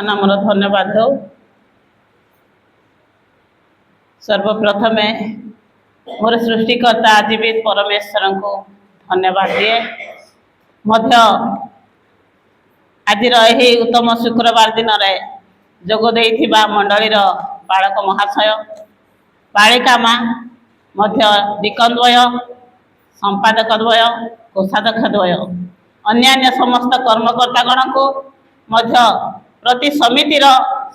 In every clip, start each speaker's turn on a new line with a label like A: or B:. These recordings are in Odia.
A: ଆମର ଧନ୍ୟବାଦ ହେଉ। ସର୍ବପ୍ରଥମେ ମୋର ସୃଷ୍ଟିକର୍ତ୍ତା ଜୀବିତ ପରମେଶ୍ୱରଙ୍କୁ ଧନ୍ୟବାଦ ଦିଏ। ମଧ୍ୟ ଆଜିର ଏହି ଉତ୍ତମ ଶୁକ୍ରବାର ଦିନରେ ଯୋଗ ଦେଇଥିବା ମଣ୍ଡଳୀର ବାଳକ ମହାଶୟ, ବାଳିକା ମା, ମଧ୍ୟ ଦିକନ୍ଦ୍ୱୟ, ସମ୍ପାଦକ ଦ୍ୱୟ, କୋଷାଧ୍ୟକ୍ଷ ଦ୍ୱୟ, ଅନ୍ୟାନ୍ୟ ସମସ୍ତ କର୍ମକର୍ତ୍ତାଗଣଙ୍କୁ ମଧ୍ୟ ପ୍ରତି ସମିତିର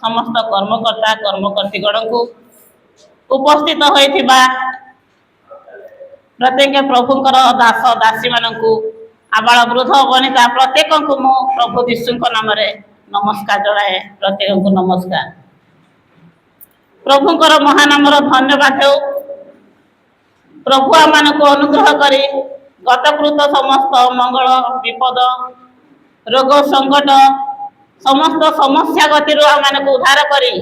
A: ସମସ୍ତ କର୍ମକର୍ତ୍ତା କର୍ମକର୍ତ୍ତୀଗଣଙ୍କୁ ଉପସ୍ଥିତ ହୋଇଥିବା ପ୍ରତ୍ୟେକ ପ୍ରଭୁଙ୍କର ଦାସ ଦାସୀମାନଙ୍କୁ ଆବାଳ ବୃଦ୍ଧ ବନିତା ପ୍ରତ୍ୟେକଙ୍କୁ ମୁଁ ପ୍ରଭୁ ଯୀଶୁଙ୍କ ନାମରେ ନମସ୍କାର ଜଣାଏ। ପ୍ରତ୍ୟେକଙ୍କୁ ନମସ୍କାର। ପ୍ରଭୁଙ୍କର ମହାନାମର ଧନ୍ୟବାଦ ହେଉ। ପ୍ରଭୁ ଆମମାନଙ୍କୁ ଅନୁଗ୍ରହ କରି ଗତକୃତ ସମସ୍ତ ମଙ୍ଗଳ ବିପଦ ରୋଗ ସଂକଟ ସମସ୍ତ ସମସ୍ୟା ଗତିରୁ ଆମମାନଙ୍କୁ ଉଦ୍ଧାର କରି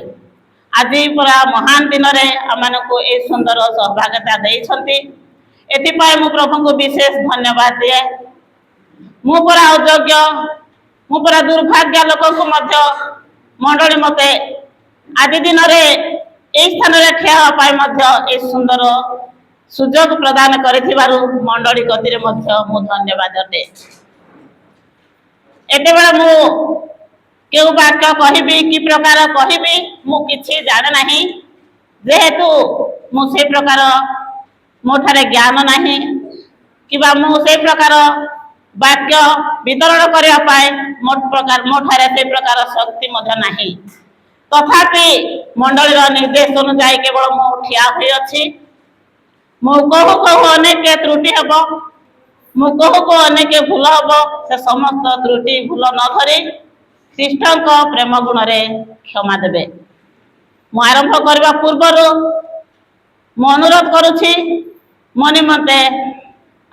A: ଆଜି ପୁରା ମହାନ ଦିନରେ ଆମମାନଙ୍କୁ ଏହି ସୁନ୍ଦର ସୌଭାଗ୍ୟତା ଦେଇଛନ୍ତି। ଏଥିପାଇଁ ମୁଁ ପ୍ରଭୁଙ୍କୁ ବିଶେଷ ଧନ୍ୟବାଦ ଦିଏ। ମୁଁ ପୁରା ଅଯୋଗ୍ୟ, ମୁଁ ପୁରା ଦୁର୍ଭାଗ୍ୟ ଲୋକଙ୍କୁ ମଧ୍ୟ ମଣ୍ଡଳୀ ମୋତେ ଆଜି ଦିନରେ ଏହି ସ୍ଥାନରେ ଠିଆ ହେବା ପାଇଁ ମଧ୍ୟ ଏହି ସୁନ୍ଦର ସୁଯୋଗ ପ୍ରଦାନ କରିଥିବାରୁ ମଣ୍ଡଳୀ ଗତିରେ ମଧ୍ୟ ମୁଁ ଧନ୍ୟବାଦ ଅଟେ। ଏତେବେଳେ ମୁଁ କେଉଁ ବାକ୍ୟ କହିବି, କି ପ୍ରକାର କହିବି, ମୁଁ କିଛି ଜାଣେ ନାହିଁ। ଯେହେତୁ ମୁଁ ସେ ପ୍ରକାର ମୋ ଠାରେ ଜ୍ଞାନ ନାହିଁ, କିମ୍ବା ମୁଁ ସେ ପ୍ରକାର ବାକ୍ୟ ବିତରଣ କରିବା ପାଇଁ ମୋ ଠାରେ ସେ ପ୍ରକାର ଶକ୍ତି ମଧ୍ୟ ନାହିଁ। ତଥାପି ମଣ୍ଡଳୀର ନିର୍ଦ୍ଦେଶ ଅନୁଯାୟୀ କେବଳ ମୁଁ ଠିଆ ହୋଇଅଛି। ମୁଁ କହୁ କହୁ ଅନେକ ତ୍ରୁଟି ହେବ, ମୁଁ କହୁ କହୁ ଅନେକ ଭୁଲ ହେବ। ସେ ସମସ୍ତ ତ୍ରୁଟି ଭୁଲ ନ ଧରି ଖ୍ରୀଷ୍ଟଙ୍କ ପ୍ରେମ ଗୁଣରେ କ୍ଷମା ଦେବେ। ମୁଁ ଆରମ୍ଭ କରିବା ପୂର୍ବରୁ ମୁଁ ଅନୁରୋଧ କରୁଛି, ମୋ ନିମନ୍ତେ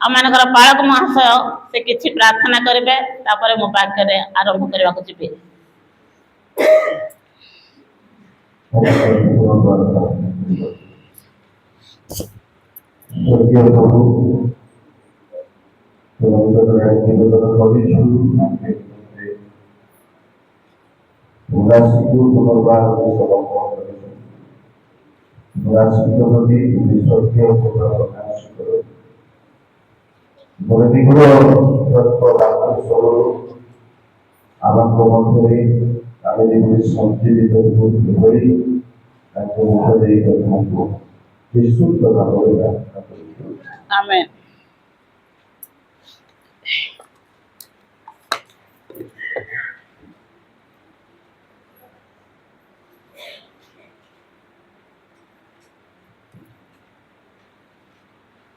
A: ଆମମାନଙ୍କର ବାଳକ ମହାଶୟ ସେ କିଛି ପ୍ରାର୍ଥନା କରିବେ, ତାପରେ ମୁଁ ବାକ୍ୟରେ ଆରମ୍ଭ କରିବାକୁ ଯିବି।
B: ଆନନ୍ଦ ମଧ୍ୟରେ ଆମେ ଯେମିତି ସଞ୍ଜୀବିତ ହୋଇ ତାଙ୍କ ମୁଖ ଦେଇ କଥାକୁ ବିଶୁଦ୍ଧ ଭାବରେ ବ୍ୟାଖ୍ୟା କରିଛୁ।
A: ଆମେନ୍।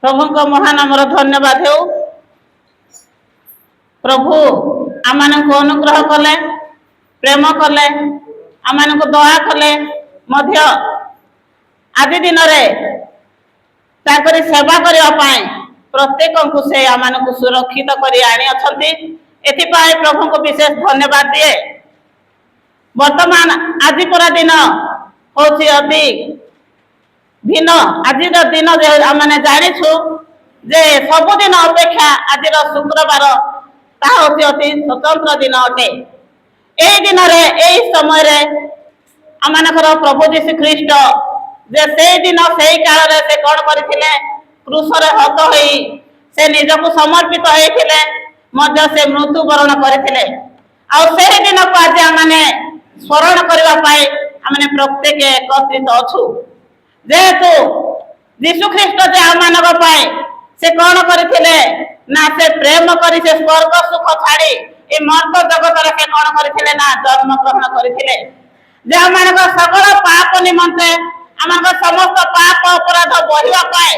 A: ପ୍ରଭୁଙ୍କ ମହାନାମର ଧନ୍ୟବାଦ ହେଉ। ପ୍ରଭୁ ଆମମାନଙ୍କୁ ଅନୁଗ୍ରହ କଲେ, ପ୍ରେମ କଲେ, ଆମମାନଙ୍କୁ ଦୟା କଲେ ମଧ୍ୟ ଆଜି ଦିନରେ ତାଙ୍କରି ସେବା କରିବା ପାଇଁ ପ୍ରତ୍ୟେକଙ୍କୁ ସେ ଆମମାନଙ୍କୁ ସୁରକ୍ଷିତ କରି ଆଣିଅଛନ୍ତି। ଏଥିପାଇଁ ପ୍ରଭୁଙ୍କୁ ବିଶେଷ ଧନ୍ୟବାଦ ଦିଏ। ବର୍ତ୍ତମାନ ଆଜି ପୁରା ଦିନ ହେଉଛି ଅତି ଭିନ୍ନ। ଆଜିର ଦିନ ଯେ ଆମେ ଜାଣିଛୁ ଯେ ସବୁଦିନ ଅପେକ୍ଷା ଆଜିର ଶୁକ୍ରବାର ତାହା ହେଉଛି ଅତି ସ୍ୱତନ୍ତ୍ର ଦିନ ଅଟେ। ଏହି ଦିନରେ ଏହି ସମୟରେ ଆମମାନଙ୍କର ପ୍ରଭୁ ଯୀଶୁ ଖ୍ରୀଷ୍ଟ ଯେ ସେଇ ଦିନ ସେଇ କାଳରେ ସେ କ'ଣ କରିଥିଲେ, କ୍ରୁଶରେ ହତ ହୋଇ ସେ ନିଜକୁ ସମର୍ପିତ ହେଇଥିଲେ, ମଧ୍ୟ ସେ ମୃତ୍ୟୁବରଣ କରିଥିଲେ। ଆଉ ସେହି ଦିନକୁ ଆଜି ଆମମାନେ ସ୍ମରଣ କରିବା ପାଇଁ ଆମେ ପ୍ରତ୍ୟେକ ଏକତ୍ରିତ ଅଛୁ। ଯେହେତୁ ଯୀଶୁ ଖ୍ରୀଷ୍ଟ ଯେ ଆମମାନଙ୍କ ପାଇଁ ସେ କ'ଣ କରିଥିଲେ ନା, ସେ ପ୍ରେମ କରି ସେ ସ୍ୱର୍ଗ ସୁଖ ଛାଡ଼ି ଏ ମର୍ତ୍ତ ଜଗତରେ ସେ କ'ଣ କରିଥିଲେ ନା ଜନ୍ମ ଗ୍ରହଣ କରିଥିଲେ। ଯେ ଆମମାନଙ୍କ ସକଳ ପାପ ନିମନ୍ତେ ଆମମାନଙ୍କ ସମସ୍ତ ପାପ ଅପରାଧ ବହିବା ପାଇଁ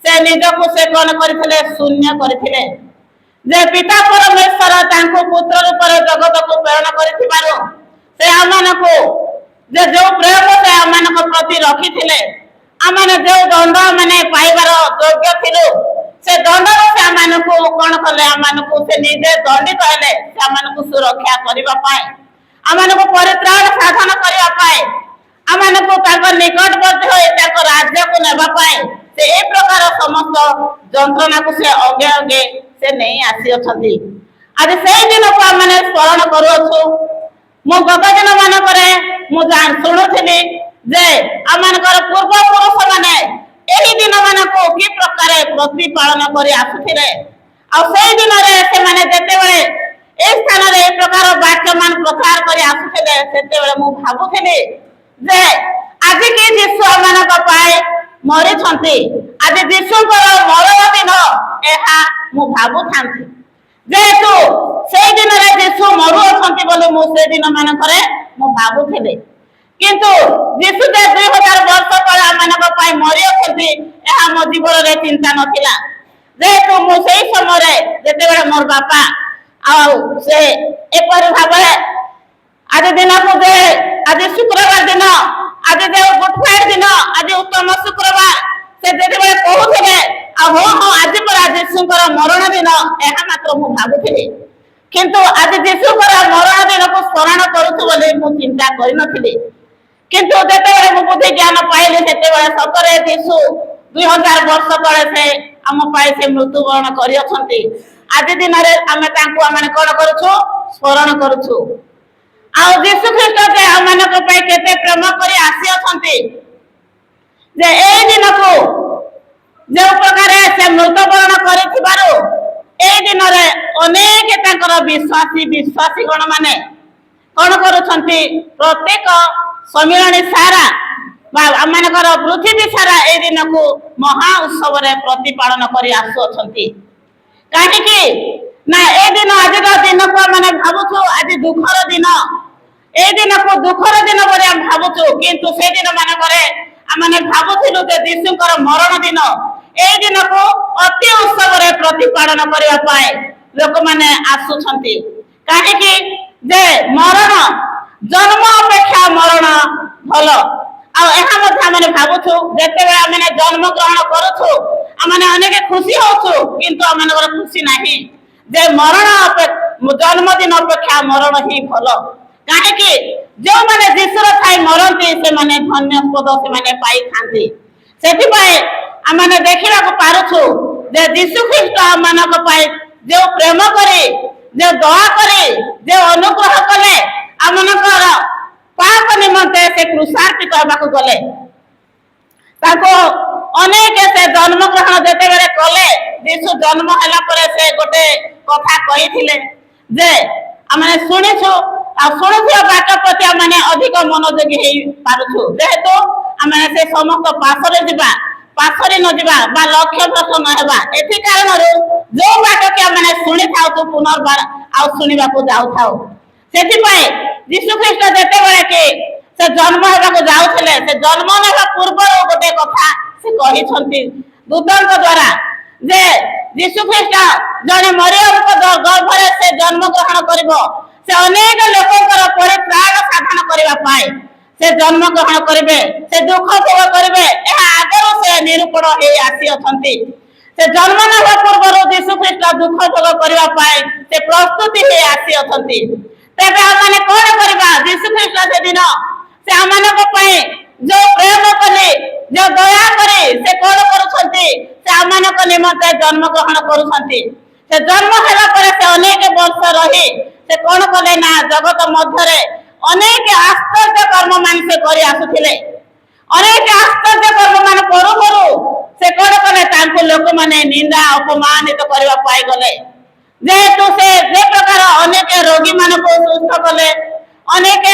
A: ସେ ନିଜକୁ ସେ କ'ଣ କରିଥିଲେ, ଶୂନ୍ୟ କରିଥିଲେ। ଯେ ପିତା ପରମେଶ୍ୱର ତାଙ୍କୁ ପୁତ୍ର ରୂପରେ ଜଗତକୁ ପ୍ରେରଣ କରିଥିବାରୁ ସେ ଆମମାନଙ୍କୁ ଯେ ଯୋଉ ପ୍ରେମ ସେ ଆମମାନଙ୍କ ପ୍ରତି ରଖିଥିଲେ, ଆମମାନେ ଯୋଉ ଦଣ୍ଡ ମାନେ ପାଇବାର ଯୋଗ୍ୟ ଥିଲୁ, ସେ ଦଣ୍ଡରୁ ସେ ଆମମାନଙ୍କୁ କ'ଣ କଲେ, ଆମମାନଙ୍କୁ ସେ ନିଜେ ଦଣ୍ଡିତ ହେଲେ ସେ ଆମମାନଙ୍କୁ ସୁରକ୍ଷା କରିବା ପାଇଁ, ଆମମାନଙ୍କୁ ପରିତ୍ରାଣ ସାଧନ କରିବା ପାଇଁ, ଆମମାନଙ୍କୁ ତାଙ୍କ ନିକଟବର୍ତ୍ତୀ ହୋଇ ତାଙ୍କ ରାଜ୍ୟକୁ ନେବା ପାଇଁ ସେ ଏ ପ୍ରକାର ସମସ୍ତ ଯନ୍ତ୍ରଣାକୁ ସେ ଅଙ୍ଗେ ଅଙ୍ଗେ ସେ ନେଇ ଆସିଅଛନ୍ତି। ଆଜି ସେଇ ଦିନକୁ ଆମେ ସ୍ମରଣ କରୁଅଛୁ। ମୁଁ ଗତ ଦିନ ମାନ ଶୁଣୁଥିଲି ଯେ ଆମମାନଙ୍କର ପୂର୍ବପୁରୁଷ ମାନେ ଏହି ଦିନ ମାନଙ୍କୁ କି ପ୍ରକାର ପ୍ରତିପାଳନ କରି ଆସୁଥିଲେ ଆଉ ସେଇ ଦିନରେ ସେମାନେ ଯେତେବେଳେ ଏ ସ୍ଥାନରେ ଏ ପ୍ରକାର ବାକ୍ୟମାନ ପ୍ରଚାର କରି ଆସୁଥିଲେ ସେତେବେଳେ ମୁଁ ଭାବୁଥିଲି ଯେ ଆଜି କି ଯୀଶୁ ଆମମାନଙ୍କ ପାଇଁ ମରିଛନ୍ତି ଆଜି ଯୀଶୁଙ୍କର ମରଣ ଦିନ ଏହା ମୁଁ ଭାବୁଥାନ୍ତି ଯେହେତୁ ସେଇ ଦିନରେ ଯୀଶୁ ମରୁଅଛନ୍ତି ବୋଲି ମୁଁ ସେ ଦିନ ମାନଙ୍କରେ ମୁଁ ଭାବୁଥିଲି କିନ୍ତୁ ଯୀଶୁ ଯେ 2000 ବର୍ଷ ତଳେ ଆମମାନଙ୍କ ପାଇଁ ମରିଅଛନ୍ତି ଏହା ମୋ ଜୀବନରେ ଚିନ୍ତା ନଥିଲା ଯେହେତୁ ମୁଁ ସେଇ ସମୟରେ ଯେତେବେଳେ ମୋର ବାପା ଆଉ ସେ ଏପରି ଭାବରେ ଆଜି ଦିନକୁ ଯେ ଆଜି ଶୁକ୍ରବାର ଦିନ ଆଜି ଯେ ଗୁଡ୍ ଫ୍ରାଇଡେ ଦିନ ଆଜି ଉତ୍ତମ ଶୁକ୍ରବାର ସେ ଯେତେବେଳେ କହୁଥିଲେ ଆଉ ହଁ ଆଜି ପରା ଯୀଶୁଙ୍କର ମରଣ ଦିନ ଏହା ମାତ୍ର ମୁଁ ଭାବୁଥିଲି କିନ୍ତୁ ଆଜି ଯୀଶୁଙ୍କର ମରଣ ଦିନକୁ ସ୍ମରଣ କରୁଛୁ ବୋଲି ମୁଁ ଚିନ୍ତା କରିନଥିଲି କିନ୍ତୁ ଯେତେବେଳେ ମୁଁ ବୁଦ୍ଧି ଜ୍ଞାନ ପାଇଲି ସେତେବେଳେ ସତରେ ଯୀଶୁ 2000 ବର୍ଷ ତଳେ ସେ ଆମ ପାଇଁ ସେ ମୃତ୍ୟୁବରଣ କରିଅଛନ୍ତି ଆଜି ଦିନରେ ଆମେ ତାଙ୍କୁ ଆମେ କଣ କରୁଛୁ ସ୍ମରଣ କରୁଛୁ ଆଉ ଯୀଶୁ ଖ୍ରୀଷ୍ଟ ଯେ ଆମମାନଙ୍କ ପାଇଁ କେତେ ପ୍ରେମ କରି ଆସିଅଛନ୍ତି ଯେ ଏଇ ଦିନକୁ ଯେଉଁ ପ୍ରକାର ସେ ମୃତ୍ୟୁବରଣ କରିଥିବାରୁ ଏଇ ଦିନରେ ଅନେକ ତାଙ୍କର ବିଶ୍ୱାସୀ ଗଣ ମାନେ କଣ କରୁଛନ୍ତି ପ୍ରତ୍ୟେକ ସମ୍ମିଳନୀ ସାରା ବା ଆମମାନଙ୍କର ପୃଥିବୀ ସାରା ଏଇ ଦିନକୁ ମହା ଉତ୍ସବରେ ପ୍ରତିପାଳନ କରି ଆସୁଅଛନ୍ତି କାହିଁକି ନା ଏ ଦିନ ଆଜିର ଦିନକୁ ଆମେ ଭାବୁଛୁ ଆଜି ଦୁଃଖର ଦିନ এই দিনକୁ ଦୁଃଖର ଦିନ ବୋଲି ଆମେ ଭାବୁଛୁ କିନ୍ତୁ ସେ ଦିନ ମାନଙ୍କରେ ଆମେ ଭାବୁଥିଲୁ ଯେ ଯୀଶୁଙ୍କର ମରଣ ଦିନ এই ଦିନକୁ ଅତି ଉତ୍ସବରେ ପ୍ରତିପାଳନ କରିବା ପାଇଁ ଲୋକମାନେ ଆସୁଛନ୍ତି କାହିଁକି ଯେ ମରଣ ଜନ୍ମ ଅପେକ୍ଷା ମରଣ ଭଲ ଆଉ ଏହା ମଧ୍ୟ ଆମେ ଭାବୁଛୁ ଯେତେବେଳେ ଆମେ ଜନ୍ମ ଗ୍ରହଣ କରୁଛୁ ଆମେ ଅନେକ ଖୁସି ହଉଛୁ କିନ୍ତୁ ଆମମାନଙ୍କର ଖୁସି ନାହିଁ ଯେ ମରଣ ଜନ୍ମଦିନ ଅପେକ୍ଷା ମରଣ ହିଁ ଭଲ କାହିଁକି ଯେଉଁମାନେ ଯୀଶୁର ଥାଇ ମରନ୍ତି ସେମାନେ ଧନ୍ୟପଦ ସେମାନେ ପାଇଥାନ୍ତି ସେଥିପାଇଁ ଆମେ ଦେଖିବାକୁ ପାରୁଛୁ ଯେ ଯୀଶୁ ଖ୍ରୀଷ୍ଟ ଆମମାନଙ୍କ ପାଇଁ ଯେଉଁ ପ୍ରେମ କରି ଯେଉଁ ଦୟା କରି ଯେଉଁ ଅନୁଗ୍ରହ କଲେ ଆମମାନଙ୍କର ପାପ ନିମନ୍ତେ ସେ କ୍ରୁଶାର୍ପିତ ହେବାକୁ ଗଲେ ତାଙ୍କୁ ଅନେକ ସେ ଜନ୍ମଗ୍ରହଣ ଯେତେବେଳେ କଲେ ଯୀଶୁ ଜନ୍ମ ହେଲା ପରେ ସେ ଗୋଟେ କଥା କହିଥିଲେ ଯେ ଆମେ ଶୁଣିଛୁ ଆଉ ଶୁଣୁଥିବା ବାକ୍ୟ ପ୍ରତି ଆମେ ଅଧିକ ମନୋଯୋଗୀ ହେଇପାରୁଛୁ ଯେହେତୁ ଆମେ ସେ ସମସ୍ତ ପାଶରେ ନ ଯିବା ବା ଲକ୍ଷ୍ୟ ଭ୍ରଷ୍ଟ ନ ହେବା ଏଥି କାରଣରୁ ଯୋଉ ବାକ୍ୟକୁ ଆମେ ଶୁଣିଥାଉ ପୁନର୍ବାର ଆଉ ଶୁଣିବାକୁ ଯାଉଥାଉ ସେଥିପାଇଁ ଯୀଶୁ ଖ୍ରୀଷ୍ଟ ଯେତେବେଳେ କି ସେ ଜନ୍ମ ହେବାକୁ ଯାଉଥିଲେ ସେ ଜନ୍ମ ନେବା ପୂର୍ବରୁ ଗୋଟେ କଥା ସେ କହିଛନ୍ତି ଦୂତଙ୍କ ଦ୍ୱାରା ଯେ ଯୀଶୁ ଖ୍ରୀଷ୍ଟ ଜଣେ ମରିୟମଙ୍କ ଗର୍ଭରେ ସେ ଜନ୍ମ ଗ୍ରହଣ କରିବ ସେ ଅନେକ ଲୋକଙ୍କର ପରିତ୍ରାଣ ସାଧନ କରିବା ପାଇଁ ସେ ଜନ୍ମ ଗ୍ରହଣ କରିବେ ସେ ଦୁଃଖ ଭୋଗ କରିବେ ଏହା ଆଗରୁ ସେ ନିରୂପଣ ହେଇ ଆସିଅଛନ୍ତି ସେ ଜନ୍ମ ନେବା ପୂର୍ବରୁ ଯୀଶୁ ଖ୍ରୀଷ୍ଟ ଦୁଃଖ ଭୋଗ କରିବା ପାଇଁ ସେ ପ୍ରସ୍ତୁତି ହେଇ ଆସିଅଛନ୍ତି ତେବେ ଆମେ କଣ କରିବା ଯୀଶୁ ଖ୍ରୀଷ୍ଟ ସେଦିନ ସେ ଆମମାନଙ୍କ ପାଇଁ ଯୋଉ ପ୍ରେମ କଲେ ଯୋଉ ଦୟା କରି ସେ କଣ କରୁଛନ୍ତି ସେ ଆମମାନଙ୍କ ନିମନ୍ତେ ଜନ୍ମ ଗ୍ରହଣ କରୁଛନ୍ତି ସେ ଜନ୍ମ ହେଲା ପରେ ସେ ଅନେକ ବର୍ଷ ରହି ସେ କଣ କଲେ ନା ଜଗତ ମଧ୍ୟରେ ଅନେକ ଆଶ୍ଚର୍ଯ୍ୟ କର୍ମ ମାନ ସେ କରି ଆସୁଥିଲେ ଅନେକ ଆଶ୍ଚର୍ଯ୍ୟ କର୍ମ ମାନ କରୁ କରୁ ସେ କଣ କଲେ ତାଙ୍କୁ ଲୋକମାନେ ନିନ୍ଦା ଅପମାନିତ କରିବା ପାଇଁ ଗଲେ ଯେହେତୁ ସେ ଯେ ପ୍ରକାର ଅନେକ ରୋଗୀ ମାନଙ୍କୁ ସୁସ୍ଥ କଲେ ଅନେକ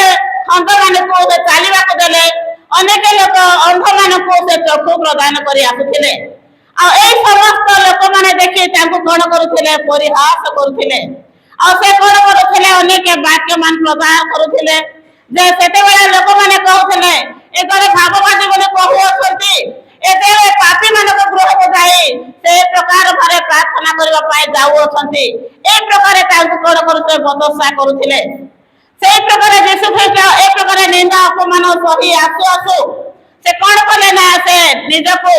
A: ଖଣ୍ଡ ମାନଙ୍କୁ ସେ ଚାଲିବାକୁ ଦେଲେ ଅନେକ ଲୋକ ଅନ୍ଧ ମାନଙ୍କୁ ସେ ଚକ୍ଷୁ ପ୍ରଦାନ କରି ଆସୁଥିଲେ ଆଉ ଏଇ ସମସ୍ତ ଲୋକମାନେ ଦେଖି ତାଙ୍କୁ କଣ କରୁଥିଲେ ପରିହାସ କରୁଥିଲେ ଆଉ ସେ କଣ କରୁଥିଲେ ଅନେକ ବାକ୍ୟମାନ ପ୍ରଦାନ କରୁଥିଲେ ଯେ ସେତେବେଳେ ଲୋକମାନେ କହୁଥିଲେ ଏ ଜଣେ ଭାବବାଦୀ ବୋଲି କହୁଅଛନ୍ତି ଏତେ ପାପୀ ମାନଙ୍କ ଗୃହକୁ ଯାଇ ସେ ପ୍ରକାର ଭାବେ ପ୍ରାର୍ଥନା କରିବା ପାଇଁ ଯାଉଅଛନ୍ତି ଏ ପ୍ରକାର ତାଙ୍କୁ କଣ କରୁଥିଲେ ବଦଶା କରୁଥିଲେ ସେଇ ପ୍ରକାର ଯୀଶୁ ଖ୍ରୀଷ୍ଟ ଏ ପ୍ରକାର ନିନ୍ଦା ଅପମାନ ସହି ଆସୁ ଆସୁ ସେ କଣ କଲେ ନା ସେ ନିଜକୁ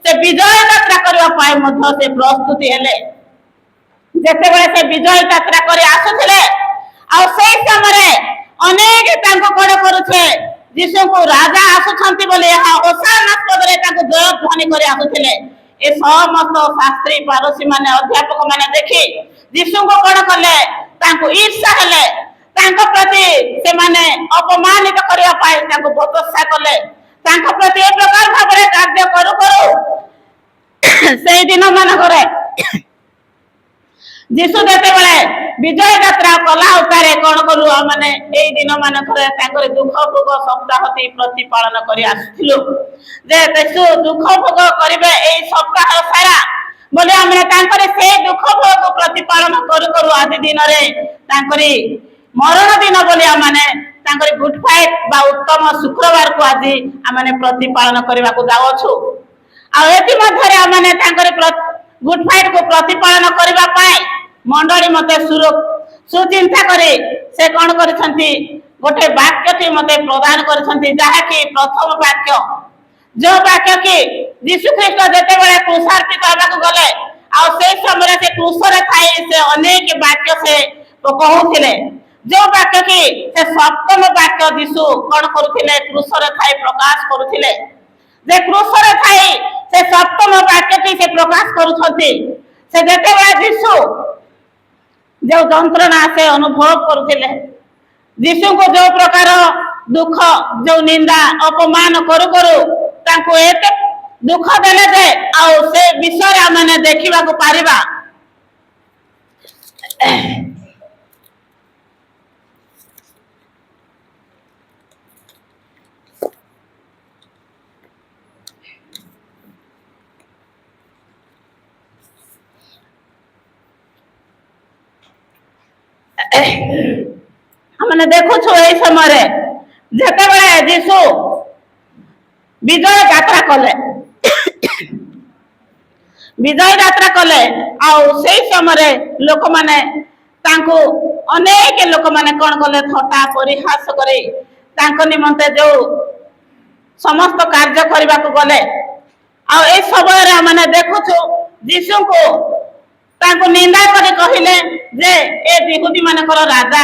A: ସେ ବିଜୟ ଯାତ୍ରା କରିବା ପାଇଁ ମଧ୍ୟ ସେ ପ୍ରସ୍ତୁତି ହେଲେ ଯେତେବେଳେ ସେ ବିଜୟ ଯାତ୍ରା କରି ଆସୁଥିଲେ ଆଉ ସେଇ ସମୟରେ ଅନେକ ତାଙ୍କୁ କଣ କରୁଛେ ଯୀଶୁଙ୍କୁ ରାଜା ଆସୁଛନ୍ତି ବୋଲି ଏହା ହୋଶାନାସ୍ପଦରେ ତାଙ୍କୁ ଜୟଧ୍ୱନି କରି ଆସୁଥିଲେ ଏ ସମସ୍ତ ଶାସ୍ତ୍ରୀ ପାରସୀ ମାନେ ଅଧ୍ୟାପକ ମାନେ ଦେଖି ଯୀଶୁଙ୍କୁ କଣ କଲେ ତାଙ୍କୁ ଈର୍ଷା ହେଲେ ତାଙ୍କ ପ୍ରତି ସେମାନେ ଅପମାନିତ କରିବା ପାଇଁ ତାଙ୍କୁ ବତସ୍ସା କଲେ। ତାଙ୍କ ପ୍ରତି ଏ ପ୍ରକାର ଭାବରେ କାର୍ଯ୍ୟ କରୁ କରୁ ସେଇ ଦିନ ମାନଙ୍କରେ ଯୀଶୁ ଯେତେବେଳେ ବିଜୟ ଯାତ୍ରା କଲା ଉତ୍ତାରେ କଣ କଲୁ ମାନେ ଏଇ ଦିନ ମାନଙ୍କରେ ତାଙ୍କର ଦୁଃଖ ଭୋଗ ସପ୍ତାହଟି ପ୍ରତିପାଳନ କରି ଆସୁଥିଲୁ ଯେ ଯୀଶୁ ଦୁଃଖ ଭୋଗ କରିବେ ଏଇ ସପ୍ତାହ ସାରା ବୋଲି ଆମେ ତାଙ୍କର ସେଇ ଦୁଃଖ ଭୋଗ ପ୍ରତିପାଳନ କରୁ କରୁ ଆଜି ଦିନରେ ତାଙ୍କରି ମରଣ ଦିନ ବୋଲି ଆମେ ତାଙ୍କରି ଗୁଡ୍ ଫ୍ରାଇଡେ ବା ଉତ୍ତମ ଶୁକ୍ରବାରକୁ ଆଜି ଆମେ ପ୍ରତିପାଳନ କରିବାକୁ ଯାଉଛୁ। ଆଉ ଏଥି ମଧ୍ୟରେ ଆମେ ତାଙ୍କରି ଗୁଡ୍ ଫ୍ରାଇଡେ କୁ ପ୍ରତିପାଳନ କରିବା ପାଇଁ ମଣ୍ଡଳୀ ମତେ ସୁଚିନ୍ତା କରି ସେ କଣ କରିଛନ୍ତି ଗୋଟେ ବାକ୍ୟଟି ମତେ ପ୍ରଦାନ କରିଛନ୍ତି ଯାହାକି ପ୍ରଥମ ବାକ୍ୟ ଯୋଉ ବାକ୍ୟ କି ଯୀଶୁ ଖ୍ରୀଷ୍ଟ ଯେତେବେଳେ କ୍ରୁଶାର୍ପିତ ହେବାକୁ ଗଲେ ଆଉ ସେଇ ସମୟରେ ସେ କ୍ରୁଶରେ ଥାଇ ସେ ଅନେକ ବାକ୍ୟ ସେ କହୁଥିଲେ ଯୋଉ ବାକ୍ୟ କି ସେ ସପ୍ତମ ବାକ୍ୟ ଯୀଶୁ କଣ କରୁଥିଲେ କ୍ରୁଶରେ ଥାଇ ପ୍ରକାଶ କରୁଥିଲେ ଯେ କ୍ରୁଶରେ ଥାଇ ସେ ସପ୍ତମ ବାକ୍ୟଟି ସେ ପ୍ରକାଶ କରୁଛନ୍ତି ସେ ଯେତେବେଳେ ଯୀଶୁ जो যন্ত্রণা से अनुभव करुले यीशु को जो प्रकार दुख जो निंदा अपमान करू करू तांको एते दुख देले जे आ से विषय आमने देखिबा को पारिबा हमने देखु यही समय जिते जीशु विजय यात्रा कले विजय यात्रा कले से समय लोक माने अनेक लोक माने कौन कले थटा परिहास करे निमंते जो समस्त कार्य करने को गले आ समय मैंने देखु जीशु को निंदा कर कहले जे ए यहूदी मानकर राजा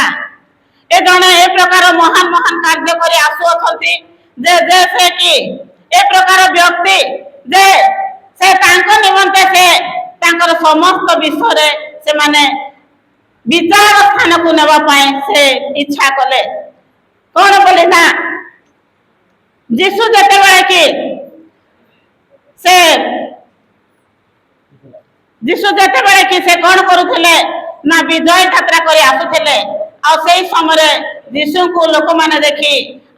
A: ए जने ए प्रकार महान महान कार्य करी आसुअछंती जे जे से कि ए प्रकार व्यक्ति जे से तांको निमंते से तांकर समस्त विषय रे से माने विचार स्थान को नेबा पाए से इच्छा कले कोन बोले ना यीशु जते बेले कि से यीशु जते बेले कि से कौन करुले ना विजय यात्रा कर आसुले आई समय यीशु को लोक मैंने देखी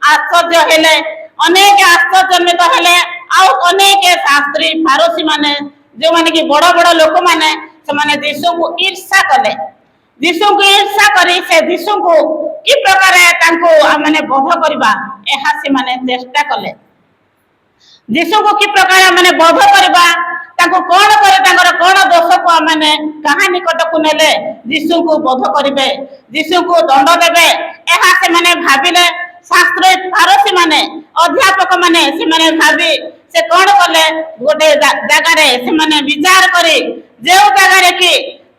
A: आश्चर्य हेले अनेक आश्चर्यजनित हेले अनेक शास्त्री फारोसी माने जो माने कि बड़ बड़ लोक मैंने से यीशु को ईर्षा कले यीशु को ईर्षा करी से यीशु को कि प्रकार मैंने बोध करवा यह से माने चेष्टा कले यीशु को कि प्रकार मैंने बोध करवा कौन करे कौन दोष को मैंने कहा निकट को नेले यीशु को बोध करेंगे यीशु को दंड देवे यह से माने भाविले शास्त्री फारोसी माने अध्यापक माने से माने भावी से कौन कले गोटे जगार से माने विचार करी जो जगार कि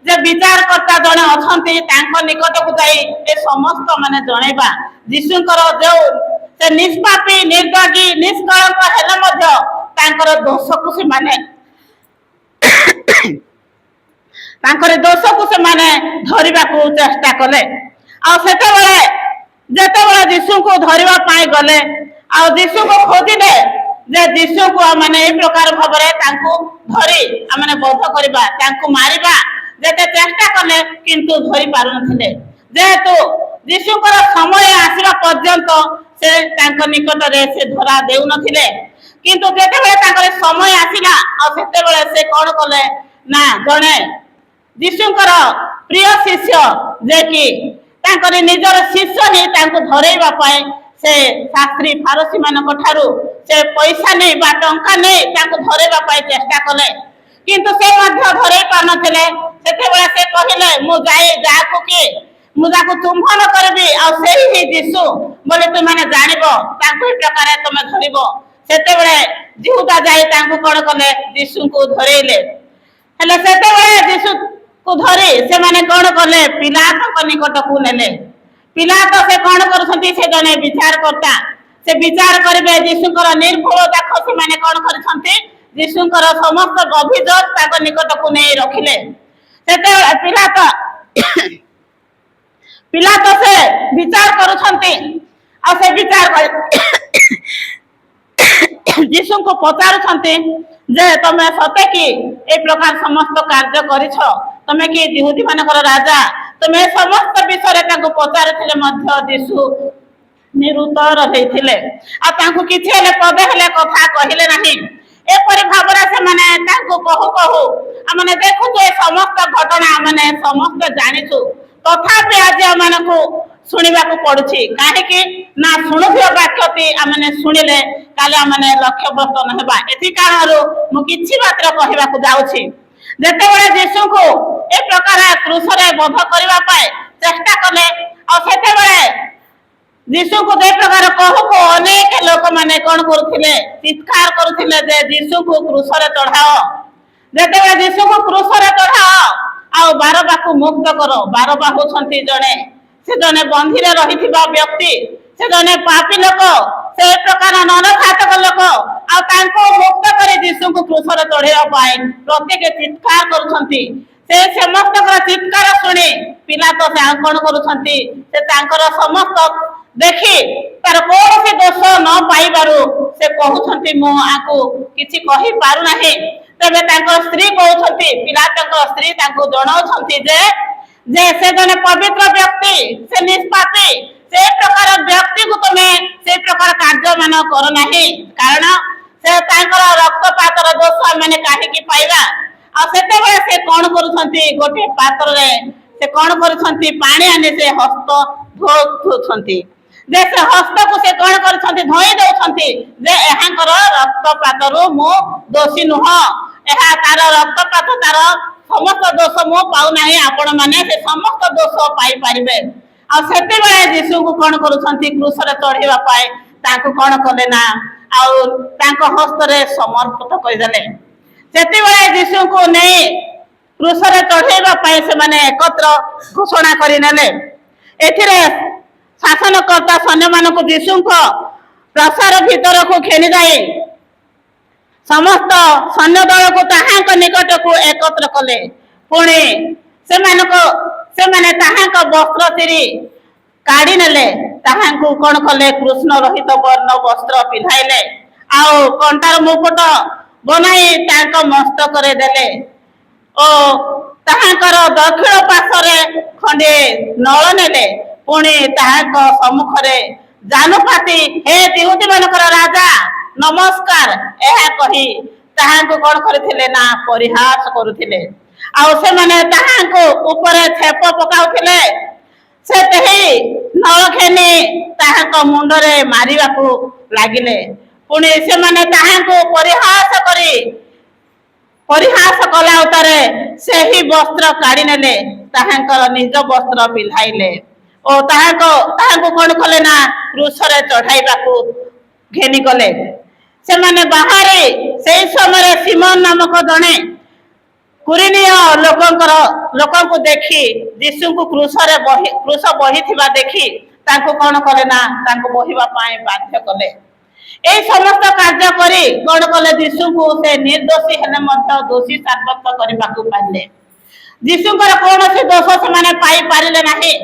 A: जे विचार करता जड़े अच्छा निकट को जाई ए समस्त माने जनइबा यीशुकर जो से निष्पापी निर्दयी निष्कलंक हेले मध्य तांकर दोष को से माने तांकर दोष को से माने धरिबा को चेष्टा कले जेतेबेले यीशु को धरिबा पाई गले आ यीशु को खोजिले जे यीशु को माने ए प्रकार भाबरे तांको धरी माने बोध करबा तांको मारिबा जेते चेष्टा कले किंतु धरि पारु नथिले जेहेतु यीशुकर समय आसीबा पर्यंत से तांको निकट रे से धरा देउ नथिले किंतु जेतेबेले तांकर समय आसीला आ सेतेबेले से कोन कले ना जणे यीशुकर प्रिय शिष्य जे कि तांकर निजर शिष्य ही तांको धरेबा पाए से शास्त्री फारोसी मानक ठारू से पैसा नहीं बा टंका नहीं तांको धरेबा पाए चेष्टा कले किंतु से मध्य धरे पार नथिले सेतेबेले से कहिले मु जाई जाको के मु जाको चुंबन करबी आ सेही ही यीशु बोले तू माने जानिबो तांको ए प्रकार तमे धरिबो सेतेबेले यहूदा जाई तांको कोन कले यीशु को धरेले हेले सेतेबेले यीशु को धरी से माने कौन कले पिलात निकट को नेले पिलात से कौन करछंती से जने विचार करता से विचार करबे यीशुकर निर्भुल देखो से माने कौन करछंती यीशुकर समस्त अभियोग ताक निकट को नै रखिले सेते पिलात ପିଲା ତ ସେ ବିଚାର କରୁଛନ୍ତି ଆଉ ସେ ବିଚାର ଯୀଶୁଙ୍କୁ ପଚାରୁଛନ୍ତି ଯେ ତମେ ସତେ କି ଏ ପ୍ରକାର ସମସ୍ତ କାର୍ଯ୍ୟ କରିଛ, ତମେ କି ଯିହୁଦୀ ମାନଙ୍କର ରାଜା? ତମେ ସମସ୍ତ ବିଷୟରେ ତାଙ୍କୁ ପଚାରୁଥିଲେ ମଧ୍ୟ ଯୀଶୁ ନିରୁତ୍ତର ହେଇଥିଲେ ଆଉ ତାଙ୍କୁ କିଛି ହେଲେ ପଦେ ହେଲେ କଥା କହିଲେ ନାହିଁ। ଏପରି ଭାବରେ ସେମାନେ ତାଙ୍କୁ କହୁ କହୁ ଆମେ ଦେଖୁଛୁ ଏ ସମସ୍ତ ଘଟଣା ଆମେ ସମସ୍ତେ ଜାଣିଛୁ, ତଥାପି ଆଜି ଆମମାନଙ୍କୁ ଶୁଣିବାକୁ ପଡୁଛି। କାହିଁକି ନା ଶୁଣୁଥିବା ବାକ୍ୟଟି ଆମେ ଶୁଣିଲେ କାଲି ଆମେ ଲକ୍ଷ୍ୟଭ୍ରଷ୍ଟ ନ ହେବା। ଏଥି କାରଣରୁ ମୁଁ କିଛି ମାତ୍ର କହିବାକୁ ଯାଉଛି। ଯେତେବେଳେ ଯୀଶୁଙ୍କୁ ଏ ପ୍ରକାର କ୍ରୁଶରେ ବଧ କରିବା ପାଇଁ ଚେଷ୍ଟା କଲେ ଆଉ ସେତେବେଳେ ଯୀଶୁଙ୍କୁ ଯେ ପ୍ରକାର କହୁ କହୁ ଅନେକ ଲୋକମାନେ କଣ କରୁଥିଲେ, ଚିତ୍କାର କରୁଥିଲେ ଯେ ଯୀଶୁଙ୍କୁ କ୍ରୁଶରେ ଚଢାଅ। ଯେତେବେଳେ ଯୀଶୁଙ୍କୁ କ୍ରୁଶରେ ଚଢାଅ ଆଉ ବାରବାକୁ ମୁକ୍ତ କର। ବାରବା ହଉଛନ୍ତି ସେ ଜଣେ ବନ୍ଧିରେ ରହିଥିବା ବ୍ୟକ୍ତି, ସେ ଜଣେ ପାପୀ ଲୋକ, ସେ ପ୍ରକାର ନରଘାତକ ଲୋକ ଆଉ ତାଙ୍କୁ ମୁକ୍ତ କରି ଯୀଶୁଙ୍କୁ କ୍ରୁଶରେ ଚଢେଇବା ପାଇଁ ପ୍ରତ୍ୟେକ ଚିତ୍କାର କରୁଛନ୍ତି। ସେ ସମସ୍ତଙ୍କର ଚିତ୍କାର ଶୁଣି ପିଲାତ ସେ ଆଉ କଣ କରୁଛନ୍ତି, ସେ ତାଙ୍କର ସମସ୍ତ ଦେଖି ତାର କୌଣସି ଦୋଷ ନ ପାଇବାରୁ ସେ କହୁଛନ୍ତି ମୁଁ ଆକୁ କିଛି କହିପାରୁନାହିଁ। ତେବେ ତାଙ୍କ ସ୍ତ୍ରୀ କହୁଛନ୍ତି, ପିଲାଙ୍କ ସ୍ତ୍ରୀ ତାଙ୍କୁ ଜଣାଉଛନ୍ତି ଯେ ସେ ଜଣେ ପବିତ୍ର ବ୍ୟକ୍ତି, ସେ ନିଷ୍ପାପୀ, ସେ ପ୍ରକାର ବ୍ୟକ୍ତିକୁ ତମେ ସେ ପ୍ରକାର କାର୍ଯ୍ୟ ମାନ କର ନାହିଁ, କାରଣ ସେ ତାଙ୍କର ରକ୍ତପାତର ଦୋଷ ଆମେ କାହିଁକି ପାଇବା। ଆଉ ସେତେବେଳେ ସେ କଣ କରୁଛନ୍ତି, ଗୋଟିଏ ପାତ୍ରରେ ସେ କଣ କରୁଛନ୍ତି, ପାଣି ଆଣି ସେ ହସ୍ତ ଧୋଉଛନ୍ତି। ଯେ ସେ ହସ୍ତକୁ ସେ କଣ କରୁଛନ୍ତି, ଧୋଇ ଦଉଛନ୍ତି ଯେ ଏହାଙ୍କର ରକ୍ତପାତରୁ ମୁଁ ଦୋଷୀ ନୁହଁ, ଏହା ତାର ରକ୍ତପାତ, ତାର ସମସ୍ତ ଦୋଷ ମୁଁ ପାଉନାହିଁ, ଆପଣ ମାନେ ସେ ସମସ୍ତ ଦୋଷ ପାଇପାରିବେ। ଆଉ ସେତେବେଳେ ଯୀଶୁଙ୍କୁ କଣ କରୁଛନ୍ତି, କ୍ରୁଶରେ ଚଢେଇବା ପାଇଁ ତାଙ୍କୁ କଣ କଲେ ନା ଆଉ ତାଙ୍କ ହସ୍ତରେ ସମର୍ପିତ କରିଦେଲେ। ସେତେବେଳେ ଯୀଶୁଙ୍କୁ ନେଇ କ୍ରୁଶରେ ଚଢେଇବା ପାଇଁ ସେମାନେ ଏକତ୍ର ଘୋଷଣା କରିନେଲେ। ଏଥିରେ ଶାସନକର୍ତ୍ତା ସୈନ୍ୟମାନଙ୍କୁ ଯୀଶୁଙ୍କ ପ୍ରସାର ଭିତରକୁ ଘେନି ଯାଇ ସମସ୍ତ ସୈନ୍ୟ ଦଳକୁ ତାହାଙ୍କ ନିକଟକୁ ଏକତ୍ର କଲେ। ପୁଣି ସେମାନେ ତାହାଙ୍କ ବସ୍ତ୍ର ଚିରି କାଢି ନେଲେ, ତାହାଙ୍କୁ କଣ କଲେ, କୃଷ୍ଣ ରହିତ ବର୍ଣ୍ଣ ବସ୍ତ୍ର ପିନ୍ଧାଇଲେ ଆଉ କଣ୍ଟାର ମୁକୁଟ ବନାଇ ତାଙ୍କ ମସ୍ତକରେ ଦେଲେ ଓ ତାହାଙ୍କର ଦକ୍ଷିଣ ପାର୍ଶ୍ୱରେ ଖଣ୍ଡେ ନଳ ନେଲେ। ପୁଣି ତାହାଙ୍କ ସମ୍ମୁଖରେ ଜାନୁପାତି, ହେ ଯିହୁଦୀ ମାନଙ୍କର ରାଜା ନମସ୍କାର, ଏହା କହି ତାହାଙ୍କୁ କଣ କରିଥିଲେ ନା ପରିହାସ କରୁଥିଲେ। ଆଉ ସେମାନେ ତାହାଙ୍କୁ ଉପରେ ଛେପ ପକାଉଥିଲେ। ସେ ସେହି ନଳ ଘେନି ତାହାଙ୍କ ମୁଣ୍ଡରେ ମାରିବାକୁ ଲାଗିଲେ। ପୁଣି ସେମାନେ ତାହାଙ୍କୁ ପରିହାସ କଲା ଉତ୍ତାରେ ସେହି ବସ୍ତ୍ର କାଢି ନେଲେ, ତାହାଙ୍କର ନିଜ ବସ୍ତ୍ର ପିନ୍ଧାଇଲେ ଓ ତାହାଙ୍କୁ କଣ କଲେ ନା କ୍ରୁଶରେ ଚଢାଇବାକୁ ଘେନି ଗଲେ। ସେମାନେ ବାହାରେ ସେଇ ସମୟରେ ସିମୋନ ନାମକ ଜଣେ କୁରିନୀୟ ଲୋକଙ୍କୁ ଦେଖି ଯୀଶୁଙ୍କୁ କ୍ରୁଶ ବହିଥିବା ଦେଖି ତାଙ୍କୁ କଣ କଲେ ନା ତାଙ୍କୁ ବହିବା ପାଇଁ ବାଧ୍ୟ କଲେ। এই ସମସ୍ତ କାର୍ଯ୍ୟ କରି କଣ କଲେ, ଯୀଶୁଙ୍କୁ ସେ ନିର୍ଦ୍ଦୋଷୀ ହେଲେ ମଧ୍ୟ ଦୋଷୀ ସାବ୍ୟସ୍ତ କରିବାକୁ ପାରିଲେ। ଯୀଶୁଙ୍କର କୌଣସି ଦୋଷ ସେମାନେ ପାଇପାରିଲେ ନାହିଁ।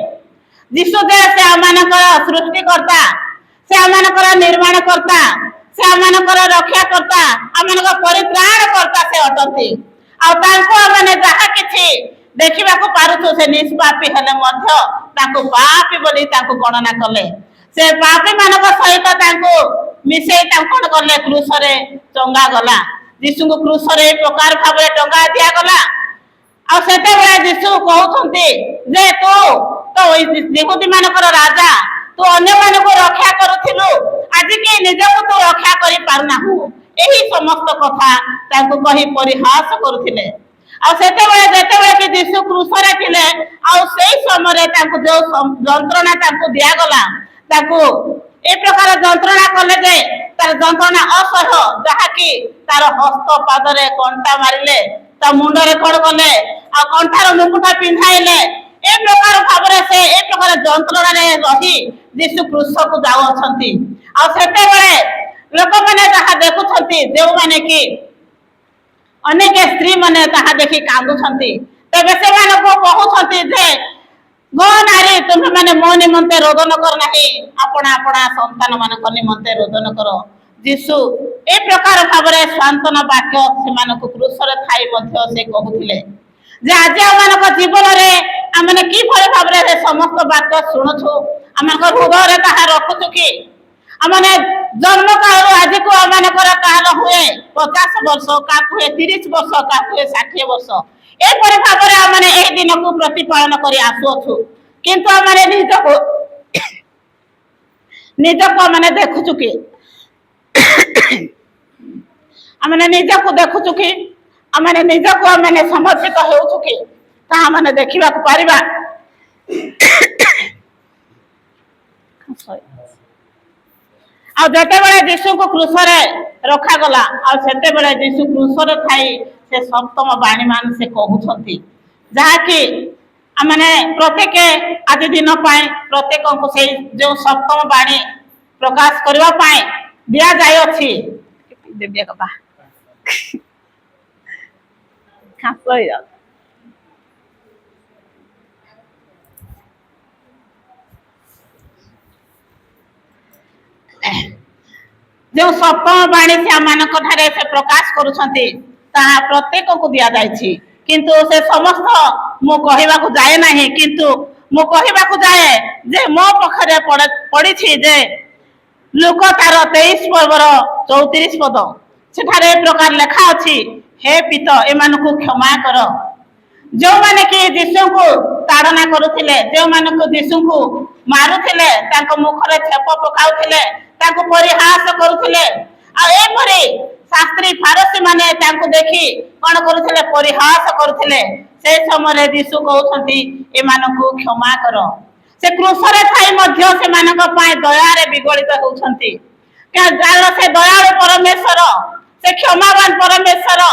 A: ଯୀଶୁ ଯେ ସେ ଆମମାନଙ୍କର ସୃଷ୍ଟିକର୍ତ୍ତା, ସେ ଆମମାନଙ୍କର ନିର୍ମାଣ କର୍ତ୍ତା, ସେ ଆମମାନଙ୍କର ରକ୍ଷା କର୍ତ୍ତା, ଆମମାନଙ୍କ ପରିତ୍ରାଣ କର୍ତ୍ତା ସେ ଅଟନ୍ତି। ଆଉ ତାଙ୍କୁ ଆମେ ଯାହା କିଛି ଦେଖିବାକୁ ପାରୁଛୁ, ସେ ନିଷ୍ପାପୀ ହେଲେ ମଧ୍ୟ ତାଙ୍କୁ ପାପୀ ବୋଲି ତାଙ୍କୁ ଗଣନା କଲେ। ସେ ପାପୀ ମାନଙ୍କ ସହିତ ତାଙ୍କୁ ମିଶେଇ ତାଙ୍କୁ କଣ କଲେ, କ୍ରୁଶରେ ଟଙ୍ଗା ଗଲା। ଯୀଶୁଙ୍କୁ କ୍ରୁଶରେ ଏ ପ୍ରକାର ଭାବରେ ଟଙ୍ଗା ଦିଆଗଲା। ଆଉ ସେତେବେଳେ ଯୀଶୁ କହୁଛନ୍ତି ଯେ ତୁ ତ ଯିହୁଦୀ ମାନଙ୍କର ରାଜା, ତୁ ଅନ୍ୟମାନଙ୍କୁ ରକ୍ଷା କରୁଥିଲୁ, ଆଜି କି ନିଜକୁ ତୁ ରକ୍ଷା କରିପାରୁନାହୁ। ଏହି ସମସ୍ତ କଥା ତାଙ୍କୁ କହି ପରିହାସ କରୁଥିଲେ। ଆଉ ଯେତେବେଳେ କି ଯୀଶୁ କ୍ରୁଶରେ ଥିଲେ, ଆଉ ସେଇ ସମୟରେ ତାଙ୍କୁ ଯୋଉ ଯନ୍ତ୍ରଣା ତାଙ୍କୁ ଦିଆଗଲା, ତାଙ୍କୁ ଏ ପ୍ରକାର ଯନ୍ତ୍ରଣା କଲେ ଯେ ତାର ଯନ୍ତ୍ରଣା ଅସହ୍ୟ, ଯାହାକି ତାର ହସ୍ତ ପାଦରେ କଣ୍ଟା ମାରିଲେ, ତା ମୁଣ୍ଡରେ କଣ କଲେ ଆଉ କଣ୍ଠାର ମୁକୁଟ ପିନ୍ଧାଇଲେ। ଏ ପ୍ରକାର ଭାବରେ ସେ ଏ ପ୍ରକାର ଯନ୍ତ୍ରଣାରେ ରହି ଯୀଶୁ କ୍ରୁଶକୁ ଯାଉଅଛନ୍ତି। ଆଉ ସେତେବେଳେ ଲୋକମାନେ ଯାହା ଦେଖୁଛନ୍ତି, ଯେଉଁମାନେ କି ଅନେକ ସ୍ତ୍ରୀ ମାନେ ତାହା ଦେଖି କାନ୍ଦୁଛନ୍ତି, ତେବେ ସେମାନଙ୍କୁ କହୁଛନ୍ତି ଯେ गो नारी तुम्हें माने मो निमंते रोदन कर नहीं अपना अपना संतान मान निमंते रोदन कर जीशु ए प्रकार भाव स्वांतन वाक्य से क्रूसरे थाई से कहते जे आज आम जीवन में आम कि भाव समस्त वाक्य शुणुछु आम हृदय ताहा रखुचु कि आमने जन्म काल आज को आम काल हुए 50 वर्ष क्या हुए 30 वर्ष क्या हुए 60 वर्ष एपरी भाव आम दिन को प्रतिपालन कर आसुअछु किंतु आम निजको मैंने देखुचु कि आमने निजको देखुचु कि आमने निजको आमने समर्पित होउछु कि ताहा माने देखिबा को पारिबा आ जते बेले यीशु को क्रूसरे रखा गला आ सेते बेले यीशु क्रूसरे थाई से सप्तम बाणी मान से कहउछंती जहा कि आमने प्रत्येक आज दिन पाए प्रत्येक को से जो सप्तम बाणी प्रकाश करबा पाए दिया जाय अछि देबिया कबा खासो या जो सप्तम बाणी से आम से प्रकाश करुछंती ताहा प्रत्येक को दिया जायछि किंतु से समस्त मु कहबा को जाए नहीं किंतु मु कहबा को जाए जे मो पखरे पड़ी जे लुक तार 23 पर्वर 34 पद सेठारे प्रकार लेखा अछि हे पित एमानकु क्षमा कर जो माने कि यीशु को ताड़ना करुथिले जो माने को यीशु को मारुथिले ताको मुखरे छेप पकाउथिले ताको परिहास करुथिले आ एपरे शास्त्री फारसी माने ताको देखि कोन करुथिले परिहास करुथिले से समय यीशु कहउछंती एमानकु क्षमा कर से क्रूसरे थाई मध्य से मानक पाए दया रे विगलित होउछंती क्या जान से दयालु परमेश्वर से क्षमावान परमेश्वर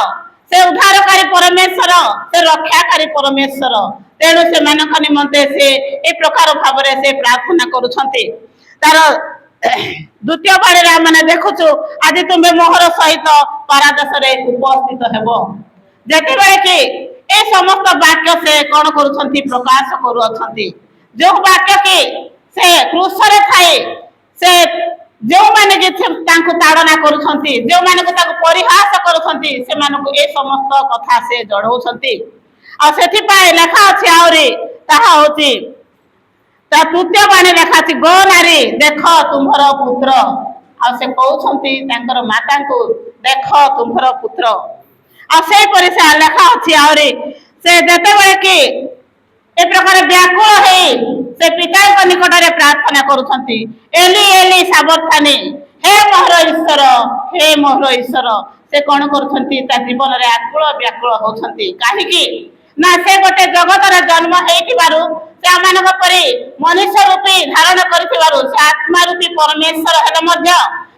A: से उद्धारकारी परमेश्वर से रक्षाकारी परमेश्वर तेणु से मानक निमंते से ए प्रकार भाव से प्रार्थना करुछंती तार द्वितीय बाणी मैंने देखुछु आज तुम्हें मोहर सहित पारादश रे उपस्थित हेबो जेते बेले कि ए समस्त वाक्य से कौन करुछंती प्रकाश करूछंती जो वाक्य कि से क्रूसरे थाए से जो माने जे तांको ताड़ना करुछंती जो माने को ताको परिहास करुछंती से मानको ए समस्त कथा से जड़ौछंती आ सेथि पाए लेखा अछि आउरी ताहा होची ता तृतीय बाणी लेखा अछि गो नारी देख तुमर पुत्र आ से कहउछंती तांकर माता को देख तुमर पुत्र आ से परि से लेखा अछि आउरी से जते बेले कि ए प्रकार व्याकुल है से पिता को निकट रे प्रार्थना करुछंती एली एली साबर्थानी हे मोहर ईश्वर से कौन करुछंती ता जीवन रे आकुल व्याकुल होछंती काहे कि ना से गोटे जगत रे जन्म हेतिबारु से आमानक परि मनुष्य रूपी धारण करथिबारु से आत्मा रूपी परमेश्वर हेले मध्य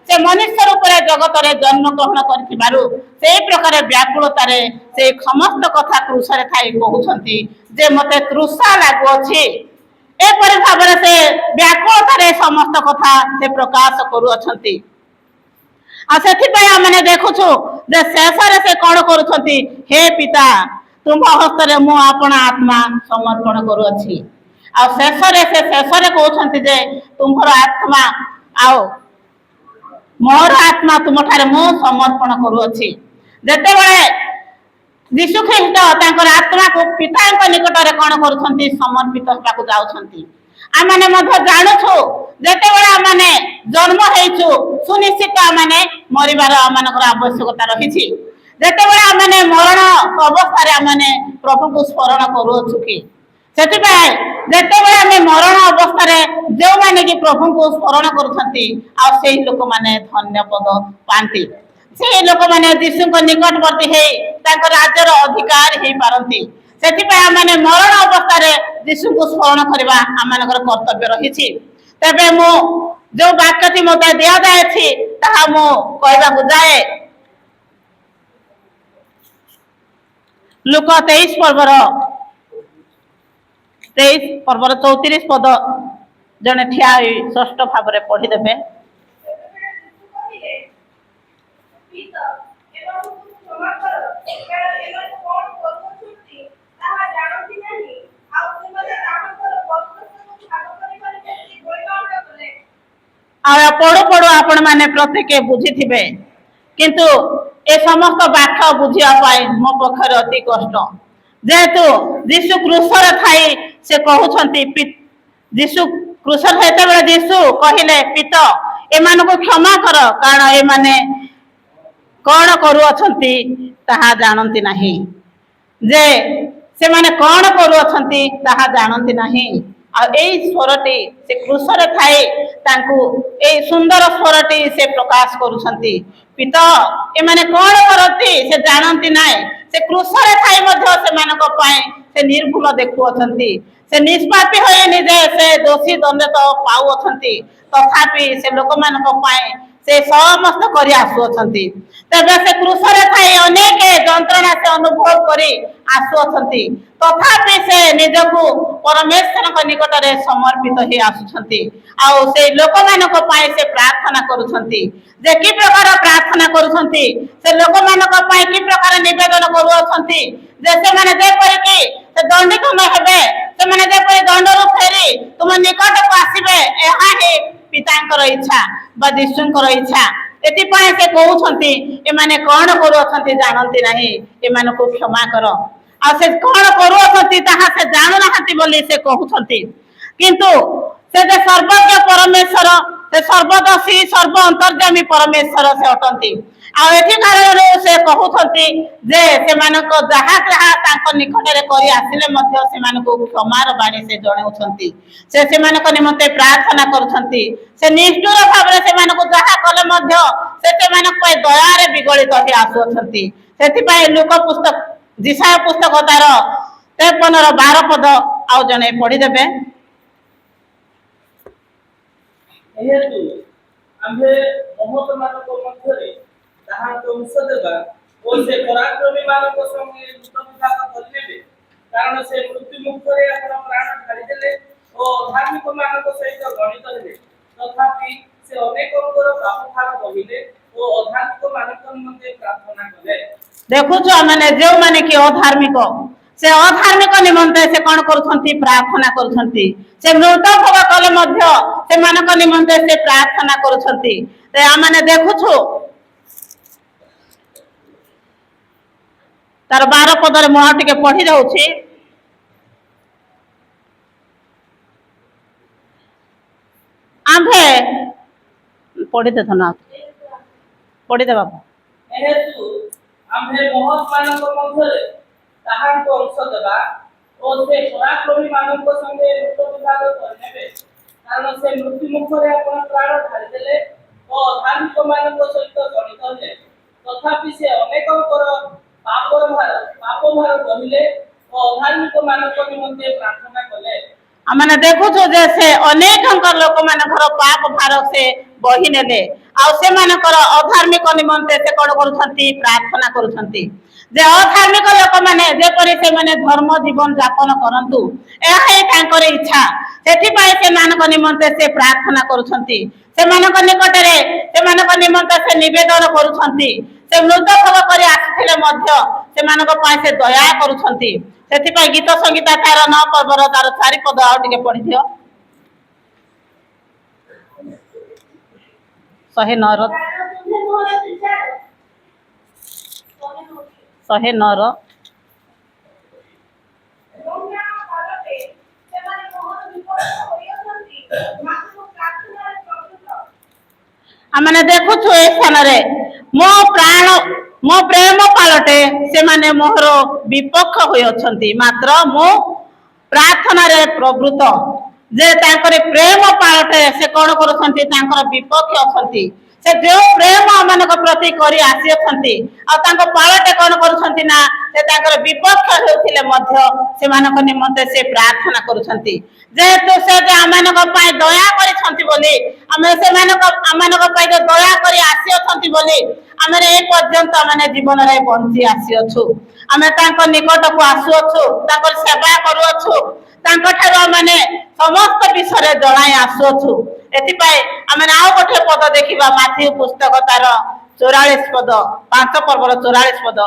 A: से मनुष्य रूप रे जगत रे जन्म ग्रहण करथिबारु से प्रकार व्याकुलता रे से समस्त कथा क्रूसरे थाई कहउछंती जे मते तृषा लागु अछि एपरि भाव से व्याकुलता रे समस्त कथा से प्रकाश करू अछंती आ सेथि पय हमने देखुछु जे शेषरे से कोन करूछंती हे पिता तुम हस्त रे मु अपना आत्मा समर्पण करू अछि आ शेषरे कहउछंती जे तुमर आत्मा आओ मोर आत्मा तुम ठारे मु समर्पण करू अछि जते बेले यीशु ख्रीष्ट तांकर आत्मा को पिता निकट रे कोन करूछंती समर्पित होबा को जाउछंती आमने मध्य जानुछु जते बेले आमने जन्म हेइछु सुनिश्चित आमने मरिबार आमनकर आवश्यकता रहिछि जते बेले आमने मरण अवस्था रे आमने प्रभु को स्मरण करूछु कि सेति पाए जते बेले आमे मरण अवस्था रे जो माने कि प्रभु को स्मरण करूछंती आ सेही लोक माने धन्य पद पांती से लोक माने यीशु को निकटवर्ती हे तांकर राज्यर अधिकार हे पारंती सेति पाए आमने मरण अवस्था रे यीशु को स्मरण करबा आमनकर कर्तव्य रहिछि तबे मो जो वाक्यति मते दिया जाय छि ताहा मो कहबा को जाए लुक 23 पर्वर 34 पद जने ठिया षष्ठ भाव रे पढ़ी देबे पढ़ु पढ़ु आपण मैंने प्रत्येक बुझी किंतु ए समस्त व्याख्या बुझापी मो पक्षर अति कष्ट जेहेतु जीशु क्रूसर थाई से कहते जीशु क्रूसर से जीशु कहले पिता एमान को क्षमा कर कारण एमाने कौन करुअछंती ताहा जानती नहीं जे से माने कौन करुअछंती ताहा जानती नहीं आ एई स्वरटी से क्रूसर थाए तांकु एई सुंदर स्वरटी से प्रकाश करुछंती पिता ए माने कौन करती से जानती नहीं से क्रूसर थाए मध्य से मानको पाए से निर्भुल देखुअछंती से निष्पापी होए निजे से दोषी दंड तो पाउअछंती तथापि से लोक मानको पाए से समस्त करी आसुअछंती तबे से क्रूसरे थाई अनेक जंत्रणा से अनुभव करी आसुअछंती तथापि से निजको परमेश्वर के निकट रे समर्पित हे आसुछंती आउ से लोक मानको पाए से प्रार्थना करूछंती जे की प्रकार प्रार्थना करूछंती से लोक मानको पाए की प्रकार निवेदन करूछंती जे से माने जे परि की से दंडित न हेबे से माने जे परि दंडरु फेरी तुम निकट को आसीबे एहा हे पितांकर इच्छा बा यीशुंकर इच्छा एतिपाए से कहउछंती एमाने कोन करूछंती जानंती नाही एमानको क्षमा कर आ से कोन करूछंती ताहा से जानु नाहंती बोली से कहउछंती किंतु से जे सर्वज्ञ परमेश्वर से सर्वदर्शी सर्व अंतर्यामी परमेश्वर से अटंती आ एथि कारण से कहउछंती जे से मानको जहा जहा तांको निकट रे करी आसिले मध्य से मानको क्षमार बाणी से जणाउछंती से मानको निमंते प्रार्थना करूछंती से निष्ठुर भाव से मानको जहा कले मध्य से मानको दया रे विगलित हे आसुछंती सेति पय लूका पुस्तक जिसाया पुस्तक तार 53 ର 12 पद आउ जने पढी देबे
C: एहेतु आम्भे महत मानक मध्यरे ताहा वंश देबा ओ से पराक्रमी मानक संगे युद्ध विभाग करिबे कारण से मृत्यु मुक्त रे अपन प्राण ढाली देले ओ धार्मिक मानक सहित गणित हेले तथापि से अनेकଙ୍କର पाप भार बहिले ओ अधार्मिक मानक निमंते प्रार्थना कले
A: देखो जो माने जो माने कि अधार्मिक से अधार्मिक निमंते से कौन करूछंती प्रार्थना करूछंती से मृत भव कले मध्य से मानक निमंते से प्रार्थना करूछंती ते आ माने देखुछु तार 12 पदर मो टिके पढी जाउछि आंभे पढी दे धना पढी दे बाबा
C: एहेतु आम्भे महत मानक मध्यरे ताहा वंश देबा ओ से पराक्रमी मानक संगे युद्ध विभाग करिबे कारण से मृत्यु मुक्त रे अपन प्राण ढाली देले ओ धार्मिक मानक सहित गणित हेले तथापि से अनेकଙ୍କର पाप भार बहिले ओ अधार्मिक मानक निमंते प्रार्थना कले
A: आमने देखुछु जे से अनेक लोक मानकर पाप भार से बही नेले आ से मानकर अधार्मिक निमंते से कोन करूछंती प्रार्थना करूछंती जे अधार्मिक लोक माने जे परि से माने धर्म जीवन यापन करंतु एहा तांकर इच्छा सेति पाए से मानक निमंते से प्रार्थना करूछंती से मानक निकट रे से मानक निमंते से निवेदन करूछंती से मृत भव करी आथिले मध्य से मानक पाए से दया करूछंती सेति पाए गीत संगीता तार 9 पर्वर तार 4 पद आ टिके पढि दियो 109 ର आमने देखुछु ए स्थान रे मो प्राण मो प्रेम पालटे से माने मोहर विपक्ष होय अछंती मात्र मो प्रार्थना रे प्रवृत्त जे तांकर प्रेम पालटे से कोन करछंती तांकर विपक्ष अछंती से जो प्रेम मानक प्रति करी आसी अछंती आ तांको पालटे कोन करछंती ना से तांकर विपक्ष हेउथिले मध्य से मानक निमंते से प्रार्थना करूछंती जेहेतु से जे आमानक पाए दया करिछंती बोली आमे से आमानक पाए दया करी आसी अछंती बोली आमे ए पर्यंत माने जीवन रे बंची आसी अछु आमे तांको निकट को आसु अछु तांकर सेवा करू अछु तांको ठारो माने समस्त विषय जणाई आसु अछु एति पाए आमे आउ गोटे पद देखिबा माथी पुस्तक तार 44 पद 5 पर्वर 44 पद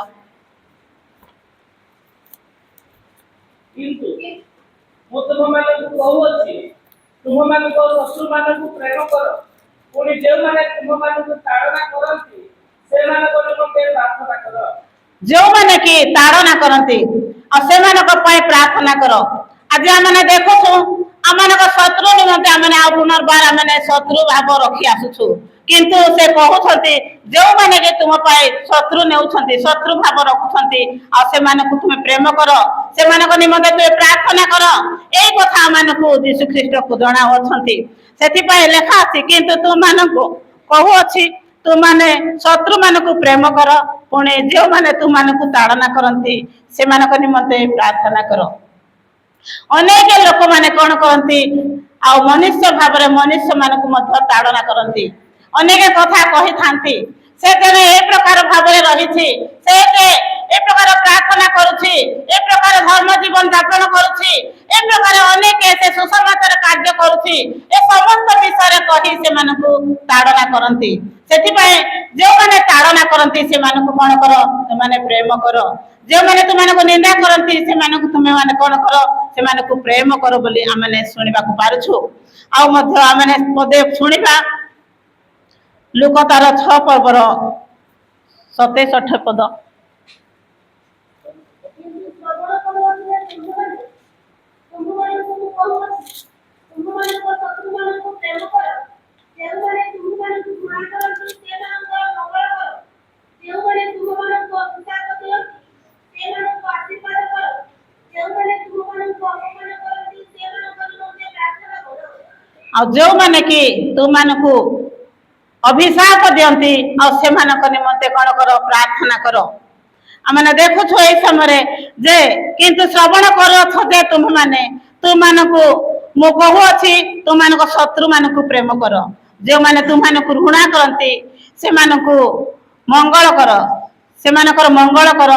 C: किंतु मो तुम मानक कहू अछि तुम मानक शत्रु मानक प्रेम कर ପୁଣି ଯେଉଁମାନେ ତୁମମାନଙ୍କୁ ତାଡ଼ନା କରନ୍ତି ସେମାନଙ୍କ ନିମନ୍ତେ ପ୍ରାର୍ଥନା କର।
A: ଯେଉଁମାନେ କି ତାଡ଼ନା କରନ୍ତି ଆଉ ସେମାନଙ୍କ ପାଇଁ ପ୍ରାର୍ଥନା କର। ଆଜି ଆମେ ଦେଖୁଛୁ ଆମମାନଙ୍କ ଶତ୍ରୁ ନିମନ୍ତେ ଆମେ ଆଉ ପୁନର୍ବାର ଆମେ ଶତ୍ରୁ ଭାବ ରଖି ଆସୁଛୁ, କିନ୍ତୁ ସେ କହୁଛନ୍ତି ଯେଉଁମାନେ କି ତୁମ ପାଇଁ ଶତ୍ରୁ ନେଉଛନ୍ତି, ଶତ୍ରୁ ଭାବ ରଖୁଛନ୍ତି, ଆଉ ସେମାନଙ୍କୁ ତୁମେ ପ୍ରେମ କର, ସେମାନଙ୍କ ନିମନ୍ତେ ତୁମେ ପ୍ରାର୍ଥନା କର। ଏଇ କଥା ଆମମାନଙ୍କୁ ଯୀଶୁ ଖ୍ରୀଷ୍ଟକୁ ଜଣାଉଅଛନ୍ତି। ସେଥିପାଇଁ ଲେଖା ଅଛି, କିନ୍ତୁ ତୁମମାନଙ୍କୁ କହୁଅଛି ତୁମାନେ ଶତ୍ରୁ ମାନଙ୍କୁ ପ୍ରେମ କର, ପୁଣି ଯେଉଁମାନେ ତୁମମାନଙ୍କୁ ତାଡ଼ନା କରନ୍ତି ସେମାନଙ୍କ ନିମନ୍ତେ ପ୍ରାର୍ଥନା କର। ଅନେକ ଲୋକମାନେ କଣ କରନ୍ତି, ଆଉ ମନୁଷ୍ୟ ଭାବରେ ମନୁଷ୍ୟ ମାନଙ୍କୁ ମଧ୍ୟ ତାଡ଼ନା କରନ୍ତି, ଅନେକ କଥା କହିଥାନ୍ତି। ସେ ଜଣେ ଏ ପ୍ରକାର ଭାବରେ ରହିଛି, ସେ ଏ ପ୍ରକାର ପ୍ରାର୍ଥନା କରୁଛି, ଏ ପ୍ରକାର ଧର୍ମ ଜୀବନ ଯାପନ କରୁଛି, ଏ ପ୍ରକାର ଅନେକ ସେ ସୁସମାଚାର କାର୍ଯ୍ୟ କରୁଛି, ଏ ସମସ୍ତ ବିଷୟରେ କହି ସେମାନଙ୍କୁ ତାଡ଼ନା କରନ୍ତି। ସେଥିପାଇଁ ଯେଉଁମାନେ ତାଡ଼ନା କରନ୍ତି ସେମାନଙ୍କୁ କଣ କର, ତୁମେ ପ୍ରେମ କର। ଯେଉଁମାନେ ତୁମମାନଙ୍କୁ ନିନ୍ଦା କରନ୍ତି ସେମାନଙ୍କୁ ତୁମେ ମାନେ କଣ କର, ସେମାନଙ୍କୁ ପ୍ରେମ କର ବୋଲି ଆମେ ଶୁଣିବାକୁ ପାରୁଛୁ। ଆଉ ମଧ୍ୟ ଆମେ ପଦେ ଶୁଣିବା ଲୁକ ତାର 6 ପର୍ବର 27-28 ପଦ। ଆଉ ଯେଉଁମାନେ କି ତୁମମାନଙ୍କୁ ଅଭିଶାପ ଦିଅନ୍ତି ଆଉ ସେମାନଙ୍କ ନିମନ୍ତେ କଣ କର, ପ୍ରାର୍ଥନା କର। ଆମେ ଦେଖୁଛୁ ଏଇ ସମୟରେ ଯେ କିନ୍ତୁ ଶ୍ରବଣ କରୁଅଛ ଯେ ତୁମମାନଙ୍କୁ ମୁଁ କହୁଅଛି ତୁମମାନଙ୍କ ଶତ୍ରୁ ମାନଙ୍କୁ ପ୍ରେମ କର, ଯେଉଁମାନେ ତୁମମାନଙ୍କୁ ଘୃଣା କରନ୍ତି ସେମାନଙ୍କୁ ମଙ୍ଗଳ କର, ସେମାନଙ୍କର ମଙ୍ଗଳ କର।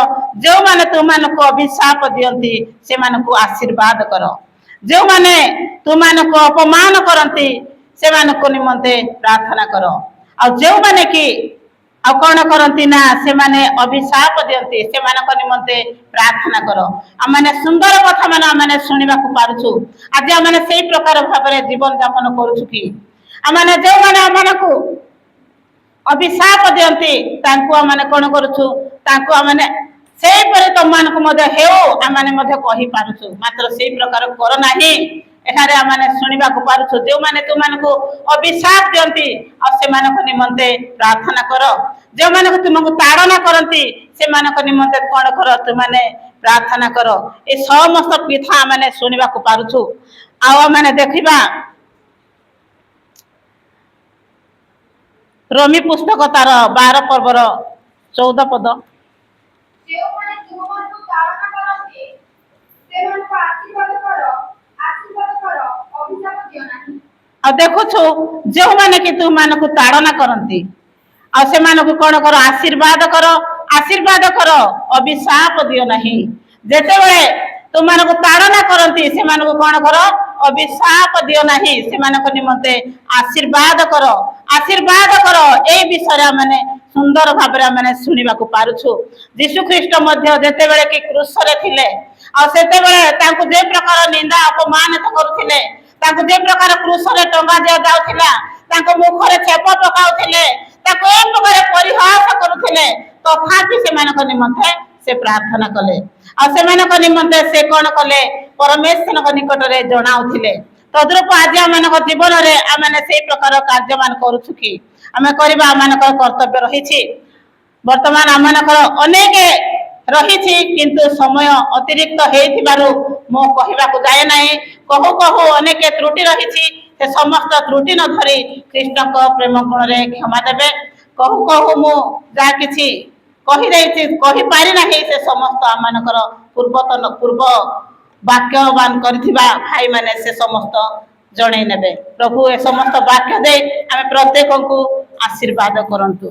A: ଯେଉଁମାନେ ତୁମମାନଙ୍କୁ ଅଭିଶାପ ଦିଅନ୍ତି ସେମାନଙ୍କୁ ଆଶୀର୍ବାଦ କର, ଯେଉଁମାନେ ତୁମମାନଙ୍କୁ ଅପମାନ କରନ୍ତି ସେମାନଙ୍କ ନିମନ୍ତେ ପ୍ରାର୍ଥନା କର। ଆଉ ଯେଉଁମାନେ କି ଆଉ କଣ କରନ୍ତି ନା ସେମାନେ ଅଭିଶାପ ଦିଅନ୍ତି ସେମାନଙ୍କ ନିମନ୍ତେ ପ୍ରାର୍ଥନା କର। ଆମେ ସୁନ୍ଦର କଥା ଆମେ ଶୁଣିବାକୁ ପାରୁଛୁ। ଆଜି ଆମେ ସେଇ ପ୍ରକାର ଭାବରେ ଜୀବନ ଯାପନ କରୁଛୁ କି? ଆମେ ଯେଉଁମାନେ ଆମମାନଙ୍କୁ ଅଭିଶାପ ଦିଅନ୍ତି ତାଙ୍କୁ ଆମେ କଣ କରୁଛୁ, ତାଙ୍କୁ ଆମେ ସେଇପରି ତମମାନଙ୍କୁ ମଧ୍ୟ ହେଉ ଆମେ ମଧ୍ୟ କହିପାରୁଛୁ, ମାତ୍ର ସେଇ ପ୍ରକାର କର ନାହିଁ। ଏଠାରେ ଆମେ ଶୁଣିବାକୁ ପାରୁଛୁ ଯେଉଁମାନେ ତୁମମାନଙ୍କୁ ଅଭିଶାପ ଦିଅନ୍ତି ଆଉ ସେମାନଙ୍କ ନିମନ୍ତେ ପ୍ରାର୍ଥନା କର, ଯେଉଁମାନଙ୍କୁ ତୁମକୁ ତାଡ଼ନା କରନ୍ତି ସେମାନଙ୍କ ନିମନ୍ତେ କଣ କର, ତୁମେ ପ୍ରାର୍ଥନା କର। ଏ ସମସ୍ତ କଥା ଆମେ ଶୁଣିବାକୁ ପାରୁଛୁ। ଆଉ ଆମେ ଦେଖିବା ରୋମୀ ପୁସ୍ତକ ତାର 12 ପର୍ବର 14 ପଦ।
D: ଯେଉଁମାନେ ତୁମମାନଙ୍କୁ ତାଡ଼ନା କରନ୍ତି ସେମାନଙ୍କୁ ଆଶୀର୍ବାଦ କର, ଅଭିଶାପ ଦିଅ ନାହିଁ।
A: ଆଉ ଦେଖୁଛୁ ଯେଉଁମାନେ କି ତୁମମାନଙ୍କୁ ତାଡ଼ନା କରନ୍ତି ଆଉ ସେମାନଙ୍କୁ କଣ କର, ଆଶୀର୍ବାଦ କର, ଆଶୀର୍ବାଦ କର, ଅଭିଶାପ ଦିଅ ନାହିଁ। ଯେତେବେଳେ ତୁମମାନଙ୍କୁ ତାଡ଼ନା କରନ୍ତି ସେମାନଙ୍କୁ କଣ କର, ଅଭିଶାପ ଦିଅ ନାହିଁ, ସେମାନଙ୍କ ନିମନ୍ତେ ଆଶୀର୍ବାଦ କର, ଆଶୀର୍ବାଦ କର। ଏଇ ବିଷୟରେ ଆମେ ସୁନ୍ଦର ଭାବରେ ଆମେ ଶୁଣିବାକୁ ପାରୁଛୁ। ଯୀଶୁ ଖ୍ରୀଷ୍ଟ ମଧ୍ୟ ଯେତେବେଳେ କି କ୍ରୁଶରେ ଥିଲେ ଆଉ ସେତେବେଳେ ତାଙ୍କୁ ଯେ ପ୍ରକାର ନିନ୍ଦା ଅପମାନିତ କରୁଥିଲେ, ତାଙ୍କୁ ଯେ ପ୍ରକାର କ୍ରୁଶରେ ଟଙ୍ଗା ଦିଆଯାଉଥିଲା, ତାଙ୍କ ମୁଖରେ ଛେପ ପକାଉଥିଲେ, ତାକୁ ଏ ପ୍ରକାର ପରିହାସ କରୁଥିଲେ, ତଥାପି ସେମାନଙ୍କ ନିମନ୍ତେ ସେ ପ୍ରାର୍ଥନା କଲେ। ଆଉ ସେମାନଙ୍କ ନିମନ୍ତେ ସେ କଣ କଲେ, ପରମେଶ୍ୱରଙ୍କ ନିକଟରେ ଜଣାଉଥିଲେ। ତଦ୍ରୂପ ଆଜି ଆମମାନଙ୍କ ଜୀବନରେ ଆମେ ସେଇ ପ୍ରକାର କାର୍ଯ୍ୟମାନ କରୁଛୁ କି? ଆମେ କରିବା ଆମମାନଙ୍କର କର୍ତ୍ତବ୍ୟ ରହିଛି। ବର୍ତ୍ତମାନ ଆମମାନଙ୍କର ଅନେକ ରହିଛି, କିନ୍ତୁ ସମୟ ଅତିରିକ୍ତ ହେଇଥିବାରୁ ମୁଁ କହିବାକୁ ଯାଏ ନାହିଁ। କହୁ କହୁ ଅନେକ ତ୍ରୁଟି ରହିଛି, ସେ ସମସ୍ତ ତ୍ରୁଟି ନ ଧରି ଖ୍ରୀଷ୍ଟଙ୍କ ପ୍ରେମ ଗୁଣରେ କ୍ଷମା ଦେବେ। କହୁ କହୁ ମୁଁ ଯାହା କିଛି କହିଦେଇଛି, କହିପାରି ନାହିଁ, ସେ ସମସ୍ତ ଆମମାନଙ୍କର ପୂର୍ବ ବାକ୍ୟବାନ କରିଥିବା ଭାଇମାନେ ସେ ସମସ୍ତ ଜଣେଇ ନେବେ। ପ୍ରଭୁ ଏ ସମସ୍ତ ବାକ୍ୟ ଦେଇ ଆମେ ପ୍ରତ୍ୟେକଙ୍କୁ ଆଶୀର୍ବାଦ କରନ୍ତୁ।